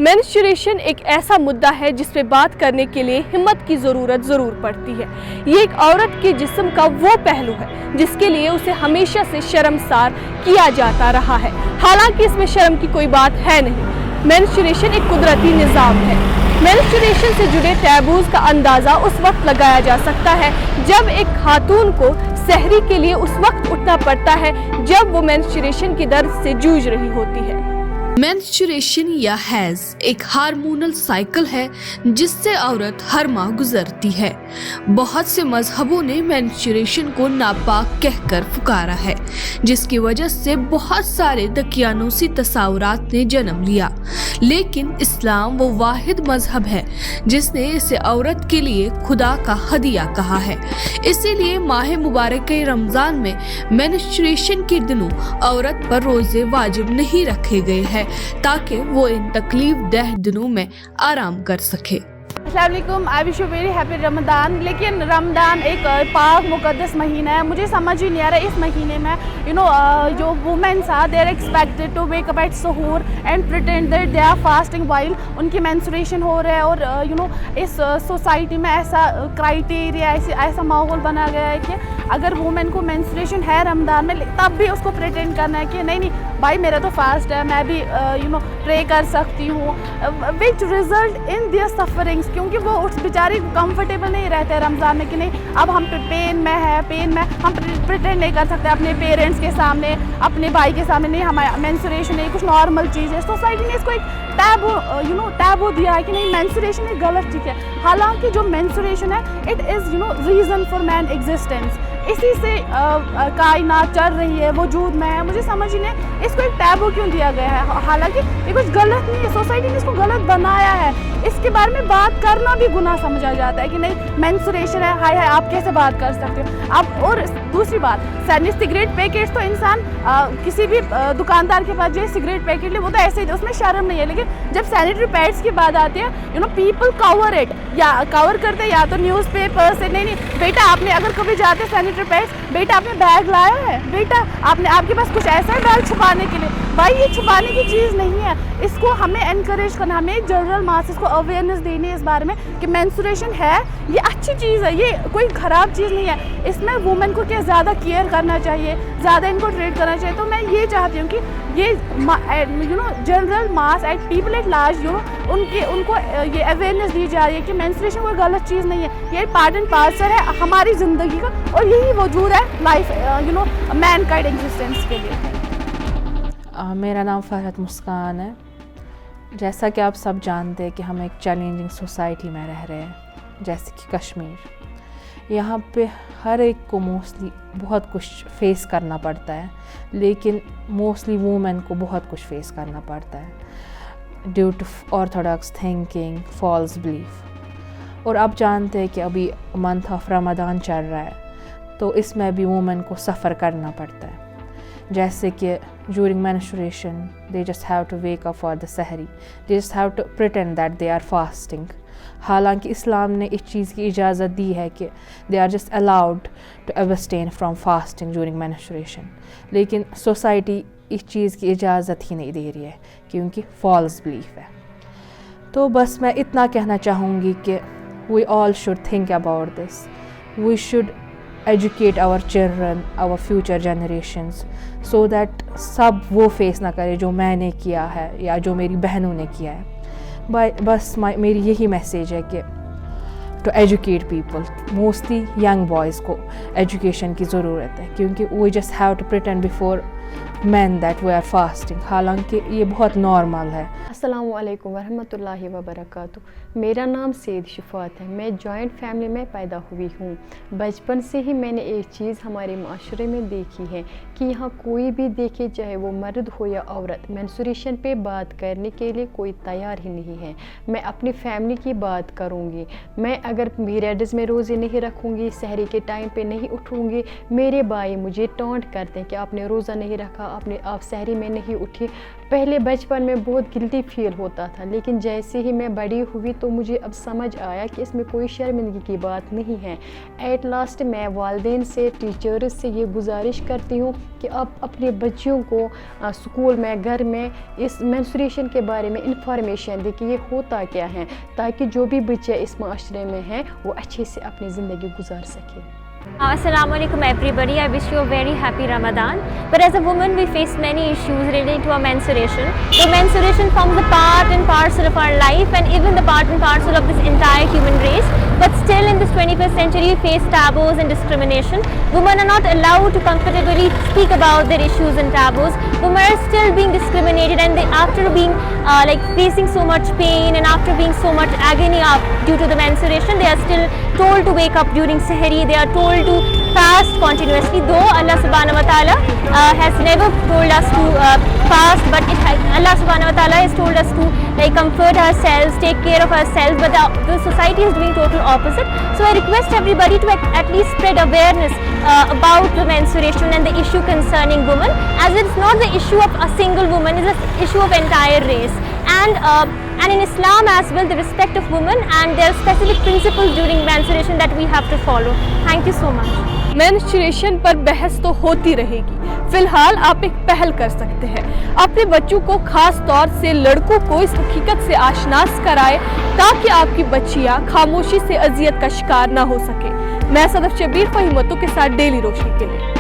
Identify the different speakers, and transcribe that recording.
Speaker 1: Menstruation एक ऐसा मुद्दा है जिस पे बात करने के लिए हिम्मत की ज़रूरत ज़रूर पड़ती है। ये एक औरत के जिस्म का वो पहलू है जिसके लिए उसे हमेशा से शर्मसार किया जाता रहा है। हालांकि इसमें शर्म की कोई बात है नहीं। मेंस्ट्रुएशन एक कुदरती निज़ाम है। मेंस्ट्रुएशन से जुड़े टैबूज़ का अंदाज़ा उस वक्त लगाया जा सकता है जब एक खातून को सहरी के लिए उस वक्त उठना पड़ता है जब वो मेंस्ट्रुएशन के दर्द से जूझ रही होती है। मेंस्ट्रुएशन या हैज़ एक हार्मोनल साइकिल है जिससे औरत हर माह गुजरती है। बहुत से मजहबों ने मेंस्ट्रुएशन को नापाक कहकर पुकारा है, जिसकी वजह से बहुत सारे दकियानूसी तसावुरात ने जन्म लिया। लेकिन इस्लाम वो वाहिद मजहब है जिसने इसे औरत के लिए खुदा का हदिया कहा है। इसीलिए माह मुबारक रमज़ान में मेंस्ट्रुएशन के दिनों औरत पर रोज़े वाजिब नहीं रखे गए हैं ताकि वो इन तकलीफ दह दिनों में आराम कर सके।
Speaker 2: अस्सलामुअलैकुम, I wish you very happy Ramadan. लेकिन रमदान एक पाक मुकद्दस महीना है। मुझे समझ ही नहीं आ रहा इस महीने में जो womens are they are expected to wake up at सहूर and pretend that they are fasting while उनकी मेंस्ट्रुएशन हो रहा है। और इस सोसाइटी में ऐसा क्राइटेरिया ऐसा माहौल बना गया है कि अगर वुमेन को मेंस्ट्रुएशन है रमदान में तब भी उसको प्रिटेंड करना है कि नहीं भाई मेरा तो फास्ट है, मैं भी प्रे कर सकती हूँ, which result in their sufferings. क्योंकि वो उस बेचारी कंफर्टेबल नहीं रहते रमज़ान में कि नहीं अब हम पेन में हम प्रिटेंड नहीं कर सकते अपने पेरेंट्स के सामने, अपने भाई के सामने, नहीं हमारा मेंस्ट्रुएशन नहीं कुछ नॉर्मल चीज़ है। सोसाइटी ने इसको एक टैबू दिया है कि नहीं मेंस्ट्रुएशन एक गलत चीज़ है। हालांकि जो मेंस्ट्रुएशन है it is reason for man existence. इसी से कायनात चल रही है, वजूद में है। मुझे समझ ही नहीं इसको एक टैबू क्यों दिया गया है। हालांकि ये कुछ गलत नहीं है, सोसाइटी ने इसको गलत बनाया है। इसके बारे में बात करना भी गुनाह समझा जाता है कि नहीं मेंस्ट्रुएशन है, हाय आप कैसे बात कर सकते हो आप। और दूसरी बात, सिगरेट पैकेट्स तो इंसान किसी भी दुकानदार के पास जो सिगरेट पैकेट ले वो तो ऐसे ही उसमें शर्म नहीं है। लेकिन जब सैनिटरी पैड्स की बात आती है पीपल कवर इट, या कवर करते हैं या तो न्यूज़ पेपर से। नहीं बेटा आपने अगर कभी जाते सैनिटरी पैड्स, बेटा आपने बैग लाया है, बेटा आपके पास कुछ ऐसा है बैग छुपाने के लिए। भाई ये छुपाने की चीज़ नहीं है। इसको हमें एनकरेज करना, हमें जनरल मासेस को अवेयरनेस देनी है इस बारे में कि मेंस्ट्रुएशन है ये अच्छी चीज़ है, ये कोई ख़राब चीज़ नहीं है। इसमें वुमेन को क्या ज़्यादा केयर करना चाहिए, ज़्यादा इनको ट्रीट करना चाहिए। तो मैं ये चाहती हूँ कि ये general mass at people at large उनको ये अवेयरनेस दी जा रही है कि मेंस्ट्रुएशन कोई गलत चीज़ नहीं है, ये पार्ट एंड पार्सल है हमारी ज़िंदगी का और यही वजूद है लाइफ मैन काइंड एग्जिस्टेंस के लिए।
Speaker 3: मेरा नाम फरहत मुस्कान है। जैसा कि आप सब जानते हैं कि हम एक चैलेंजिंग सोसाइटी में रह रहे हैं, जैसे कि कश्मीर। यहाँ पे हर एक को मोस्टली बहुत कुछ फेस करना पड़ता है, लेकिन मोस्टली वुमेन को बहुत कुछ फेस करना पड़ता है due to orthodox thinking, false belief. और आप जानते हैं कि अभी मंथ ऑफ रमज़ान चल रहा है, तो इसमें भी वुमेन को सफ़र करना पड़ता है। जैसे कि during menstruation they just have to wake up for the सहरी, they just have to pretend that they are fasting. हालांकि इस्लाम ने इस चीज़ की इजाज़त दी है कि they are just allowed to abstain from fasting during menstruation, लेकिन सोसाइटी इस चीज़ की इजाज़त ही नहीं दे रही है क्योंकि फॉल्स बिलीफ है। तो बस मैं इतना कहना चाहूँगी कि we all should think about this, we should educate our children, our future generations, so that सब वो फेस ना करे जो मैंने किया है या जो मेरी बहनों ने किया है। बस मेरी यही मैसेज है कि to educate people, mostly young boys को एजुकेशन की ज़रूरत है क्योंकि we just have to pretend before men that we are fasting, हालांकि ये बहुत नॉर्मल है।
Speaker 4: अस्सलामु अलैकुम वरहमतुल्लाहि वबरकातुहू। मेरा नाम सैयद शिफात है। मैं जॉइंट फैमिली में पैदा हुई हूँ। बचपन से ही मैंने एक चीज़ हमारे माशरे में देखी है कि यहाँ कोई भी देखे, चाहे वो मर्द हो या औरत, मेंस्ट्रुएशन पे बात करने के लिए कोई तैयार ही नहीं है। मैं अपनी फैमिली की बात करूँगी, मैं अगर पीरियड्स में रोज़े नहीं रखूँगी, सहरी के टाइम पे नहीं उठूँगी, मेरे भाई मुझे टॉन्ट करते हैं कि आपने रोज़ा नहीं नहीं रखा, अपने आप सहरी में नहीं उठी। पहले बचपन में बहुत गिल्टी फील होता था, लेकिन जैसे ही मैं बड़ी हुई तो मुझे अब समझ आया कि इसमें कोई शर्मिंदगी की बात नहीं है। एट लास्ट मैं वालिदैन से, टीचर्स से ये गुजारिश करती हूँ कि आप अपने बच्चियों को स्कूल में, घर में इस मेंस्ट्रुएशन के बारे में इंफॉर्मेशन दें कि ये होता क्या है, ताकि जो भी बच्चे इस माशरे में हैं वो अच्छे से अपनी ज़िंदगी गुजार सकें।
Speaker 5: Assalamu alaikum everybody. I wish you a very happy Ramadan. But as a woman, we face many issues relating to our menstruation. The menstruation forms a part and parcel of our life, and even the part and parcel of this entire human race. But still in this 21st century, we face taboos and discrimination. Women are not allowed to comfortably speak about their issues and taboos. Women are still being discriminated, and they, after being facing so much pain and after being so much agony due to the menstruation, they are still told to wake up during Sahri. They are told to fast continuously, though Allah subhanahu wa ta'ala has never told us to fast, but Allah subhanahu wa ta'ala has told us to comfort ourselves, take care of ourselves, but the society is doing total opposite. So I request everybody to at least spread awareness about the menstruation and the issue concerning women, as it's not the issue of a single woman, it's the issue of entire race. And in Islam as well, the respect of women, and there are specific principles during menstruation that we have to follow. Thank you so much.
Speaker 1: Menstruation पर बहस तो होती रहेगी, फिलहाल आप एक पहल कर सकते हैं। अपने बच्चों को, खास तौर से लड़कों को, इस हकीकत से आश्नास कराएं ताकि आपकी बच्चियां खामोशी से अजियत का शिकार ना हो सके। मैं सदफ शबीर फहीमतों के साथ डेली रोशनी के लिए।